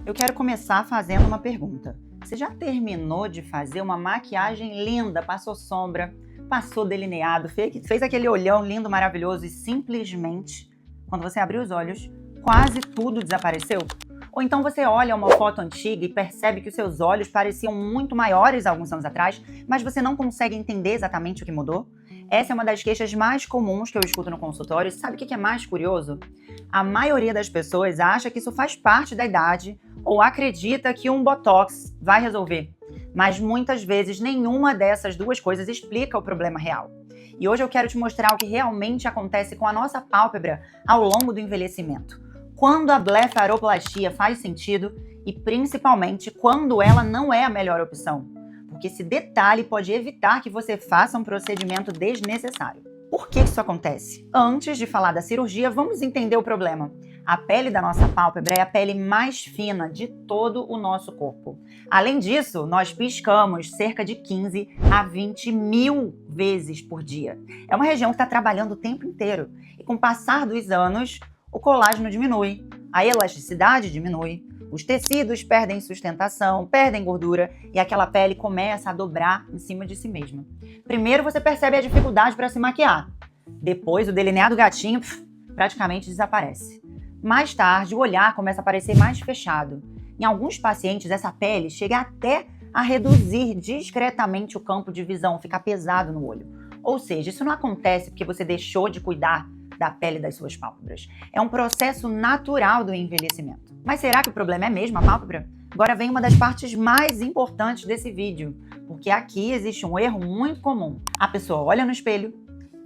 Eu quero começar fazendo uma pergunta. Você já terminou de fazer uma maquiagem linda, passou sombra, passou delineado, fez aquele olhão lindo, maravilhoso e simplesmente, quando você abriu os olhos, quase tudo desapareceu? Ou então você olha uma foto antiga e percebe que os seus olhos pareciam muito maiores alguns anos atrás, mas você não consegue entender exatamente o que mudou? Essa é uma das queixas mais comuns que eu escuto no consultório. E sabe o que é mais curioso? A maioria das pessoas acha que isso faz parte da idade ou acredita que um botox vai resolver. Mas muitas vezes nenhuma dessas duas coisas explica o problema real. E hoje eu quero te mostrar o que realmente acontece com a nossa pálpebra ao longo do envelhecimento. Quando a blefaroplastia faz sentido e principalmente quando ela não é a melhor opção. Porque esse detalhe pode evitar que você faça um procedimento desnecessário. Por que isso acontece? Antes de falar da cirurgia, vamos entender o problema. A pele da nossa pálpebra é a pele mais fina de todo o nosso corpo. Além disso, nós piscamos cerca de 15 a 20 mil vezes por dia. É uma região que está trabalhando o tempo inteiro. E com o passar dos anos, o colágeno diminui, a elasticidade diminui, os tecidos perdem sustentação, perdem gordura e aquela pele começa a dobrar em cima de si mesma. Primeiro você percebe a dificuldade para se maquiar. Depois o delineado gatinho praticamente desaparece. Mais tarde o olhar começa a parecer mais fechado. Em alguns pacientes essa pele chega até a reduzir discretamente o campo de visão, ficar pesado no olho. Ou seja, isso não acontece porque você deixou de cuidar da pele das suas pálpebras. É um processo natural do envelhecimento. Mas será que o problema é mesmo a pálpebra? Agora vem uma das partes mais importantes desse vídeo, porque aqui existe um erro muito comum. A pessoa olha no espelho,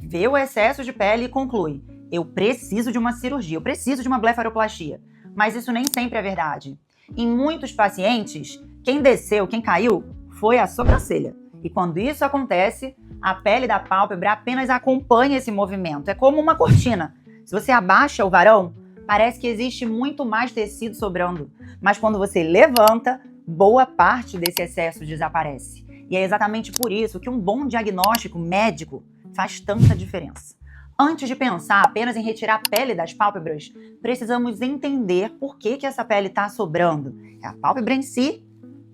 vê o excesso de pele e conclui: eu preciso de uma cirurgia, eu preciso de uma blefaroplastia. Mas isso nem sempre é verdade. Em muitos pacientes, quem desceu, quem caiu, foi a sobrancelha. E quando isso acontece, a pele da pálpebra apenas acompanha esse movimento. É como uma cortina. Se você abaixa o varão, parece que existe muito mais tecido sobrando. Mas quando você levanta, boa parte desse excesso desaparece. E é exatamente por isso que um bom diagnóstico médico faz tanta diferença. Antes de pensar apenas em retirar a pele das pálpebras, precisamos entender por que essa pele está sobrando. É a pálpebra em si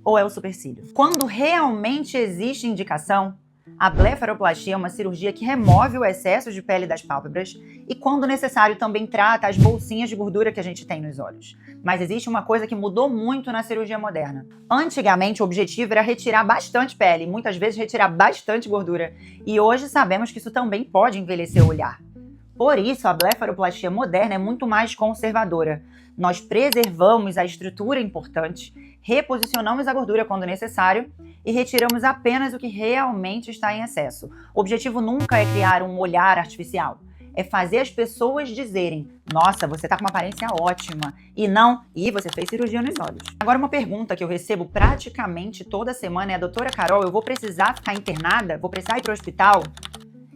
ou é o supercílio? Quando realmente existe indicação, a blefaroplastia é uma cirurgia que remove o excesso de pele das pálpebras e, quando necessário, também trata as bolsinhas de gordura que a gente tem nos olhos. Mas existe uma coisa que mudou muito na cirurgia moderna. Antigamente, o objetivo era retirar bastante pele, muitas vezes retirar bastante gordura. E hoje sabemos que isso também pode envelhecer o olhar. Por isso, a blefaroplastia moderna é muito mais conservadora. Nós preservamos a estrutura importante, reposicionamos a gordura quando necessário e retiramos apenas o que realmente está em excesso. O objetivo nunca é criar um olhar artificial. É fazer as pessoas dizerem: nossa, você está com uma aparência ótima. E não, você fez cirurgia nos olhos. Agora uma pergunta que eu recebo praticamente toda semana é: doutora Carol, eu vou precisar ficar internada? Vou precisar ir para o hospital?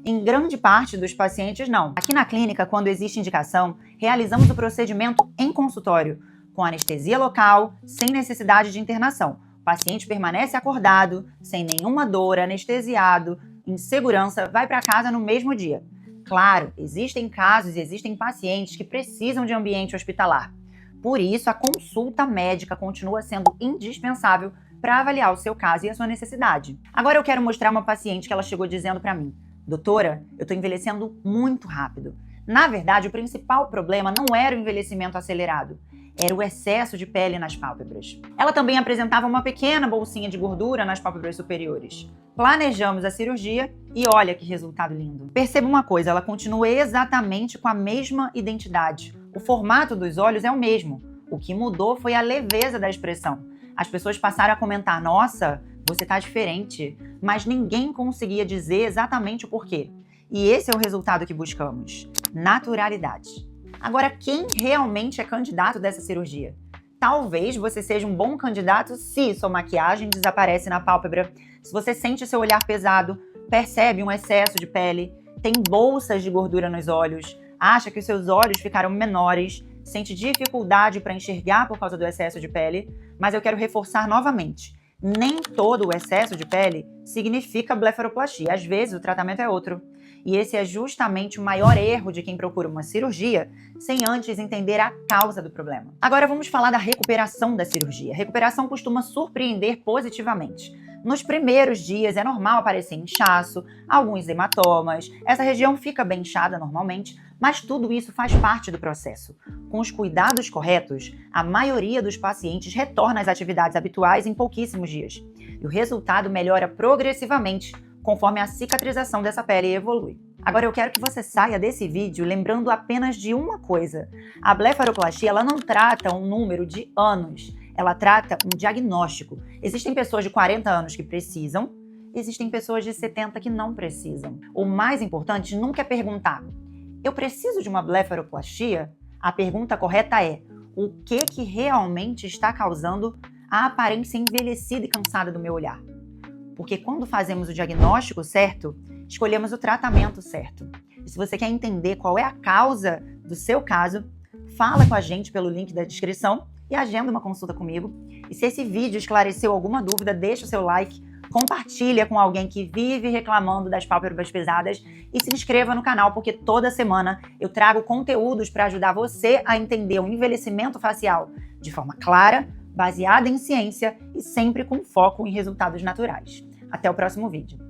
Em grande parte dos pacientes, não. Aqui na clínica, quando existe indicação, realizamos o procedimento em consultório, com anestesia local, sem necessidade de internação. O paciente permanece acordado, sem nenhuma dor, anestesiado, em segurança, vai para casa no mesmo dia. Claro, existem casos e existem pacientes que precisam de ambiente hospitalar. Por isso, a consulta médica continua sendo indispensável para avaliar o seu caso e a sua necessidade. Agora eu quero mostrar uma paciente que ela chegou dizendo para mim: doutora, eu estou envelhecendo muito rápido. Na verdade, o principal problema não era o envelhecimento acelerado, era o excesso de pele nas pálpebras. Ela também apresentava uma pequena bolsinha de gordura nas pálpebras superiores. Planejamos a cirurgia e olha que resultado lindo. Perceba uma coisa, ela continua exatamente com a mesma identidade. O formato dos olhos é o mesmo. O que mudou foi a leveza da expressão. As pessoas passaram a comentar: nossa, você está diferente, mas ninguém conseguia dizer exatamente o porquê. E esse é o resultado que buscamos: naturalidade. Agora, quem realmente é candidato dessa cirurgia? Talvez você seja um bom candidato se sua maquiagem desaparece na pálpebra, se você sente seu olhar pesado, percebe um excesso de pele, tem bolsas de gordura nos olhos, acha que os seus olhos ficaram menores, sente dificuldade para enxergar por causa do excesso de pele, mas eu quero reforçar novamente: nem todo o excesso de pele significa blefaroplastia. Às vezes o tratamento é outro. E esse é justamente o maior erro de quem procura uma cirurgia sem antes entender a causa do problema. Agora vamos falar da recuperação da cirurgia. A recuperação costuma surpreender positivamente. Nos primeiros dias é normal aparecer inchaço, alguns hematomas, essa região fica bem inchada normalmente, mas tudo isso faz parte do processo. Com os cuidados corretos, a maioria dos pacientes retorna às atividades habituais em pouquíssimos dias. E o resultado melhora progressivamente conforme a cicatrização dessa pele evolui. Agora eu quero que você saia desse vídeo lembrando apenas de uma coisa. A blefaroplastia ela não trata um número de anos, ela trata um diagnóstico. Existem pessoas de 40 anos que precisam, existem pessoas de 70 que não precisam. O mais importante nunca é perguntar: eu preciso de uma blefaroplastia? A pergunta correta é: o que realmente está causando a aparência envelhecida e cansada do meu olhar? Porque quando fazemos o diagnóstico certo, escolhemos o tratamento certo. E se você quer entender qual é a causa do seu caso, fala com a gente pelo link da descrição e agenda uma consulta comigo. E se esse vídeo esclareceu alguma dúvida, deixa o seu like, compartilha com alguém que vive reclamando das pálpebras pesadas e se inscreva no canal, porque toda semana eu trago conteúdos para ajudar você a entender o envelhecimento facial de forma clara, baseada em ciência e sempre com foco em resultados naturais. Até o próximo vídeo.